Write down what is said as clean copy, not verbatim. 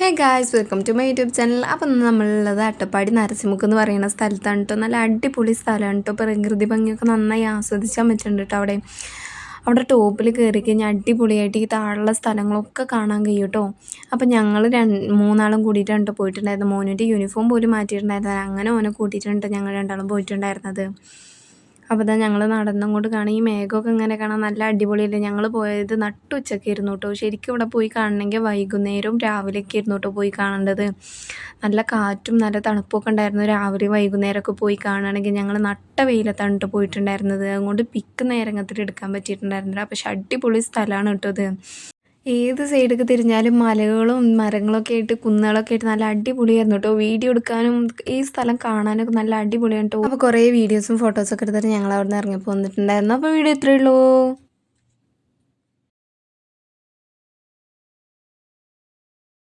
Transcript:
Hey guys welcome to my YouTube channel. അപ്പം നമ്മളുള്ളത് അട്ടപ്പാടി നരസിമുക്ക് എന്ന് പറയുന്ന സ്ഥലത്താണ് കേട്ടോ. നല്ല അടിപൊളി സ്ഥലമാണ് കേട്ടോ. പ്രകൃതി ഭംഗിയൊക്കെ നന്നായി ആസ്വദിച്ചാൻ പറ്റുന്നുണ്ട് കേട്ടോ. അവിടെ ടോപ്പിൽ കയറി കഴിഞ്ഞാൽ അടിപൊളിയായിട്ട് ഈ താഴെയുള്ള സ്ഥലങ്ങളൊക്കെ കാണാൻ കഴിയും കേട്ടോ. അപ്പം ഞങ്ങൾ മൂന്നാളും കൂടിയിട്ടാണ് കേട്ടോ പോയിട്ടുണ്ടായിരുന്നത്. മോനിൻ്റെ യൂണിഫോം പോലും മാറ്റിയിട്ടുണ്ടായിരുന്നത്. അങ്ങനെ ഓനെ കൂട്ടിയിട്ടുണ്ട് ഞങ്ങൾ രണ്ടാളും പോയിട്ടുണ്ടായിരുന്നത്. അപ്പോൾ ഇതാ ഞങ്ങൾ നടന്നങ്ങോട്ട് കാണാം. ഈ മേഘമൊക്കെ ഇങ്ങനെ കാണാൻ നല്ല അടിപൊളിയല്ലേ. ഞങ്ങൾ പോയത് നട്ടുച്ചയ്ക്കായിരുന്നു കേട്ടോ. ശരിക്കും ഇവിടെ പോയി കാണണമെങ്കിൽ വൈകുന്നേരവും രാവിലെയൊക്കെ ആയിരുന്നു കേട്ടോ പോയി കാണേണ്ടത്. നല്ല കാറ്റും നല്ല തണുപ്പൊക്കെ ഉണ്ടായിരുന്നു. രാവിലെ വൈകുന്നേരമൊക്കെ പോയി കാണുകയാണെങ്കിൽ ഞങ്ങൾ നട്ട വെയിലത്താണ് കേട്ടോ പോയിട്ടുണ്ടായിരുന്നത്. അതുകൊണ്ട് പിക്ക് നേരങ്ങത്തിൽ എടുക്കാൻ പറ്റിയിട്ടുണ്ടായിരുന്നില്ല. പക്ഷെ അടിപൊളി സ്ഥലമാണ് കേട്ടോ ഇത്. ഏത് സൈഡിലേക്ക് തിരിഞ്ഞാലും മലകളും മരങ്ങളൊക്കെ ആയിട്ട് കുന്നുകളൊക്കെ ആയിട്ട് നല്ല അടിപൊളിയായിരുന്നു കേട്ടോ. വീഡിയോ എടുക്കാനും ഈ സ്ഥലം കാണാനൊക്കെ നല്ല അടിപൊളിയാണ് കേട്ടോ. അപ്പോൾ കുറേ വീഡിയോസും ഫോട്ടോസൊക്കെ എടുത്തിട്ട് ഞങ്ങൾ അവിടെ നിന്ന് ഇറങ്ങിപ്പോൾ വന്നിട്ടുണ്ടായിരുന്നു. അപ്പോൾ വീഡിയോ ഇത്രയേ ഉള്ളൂ.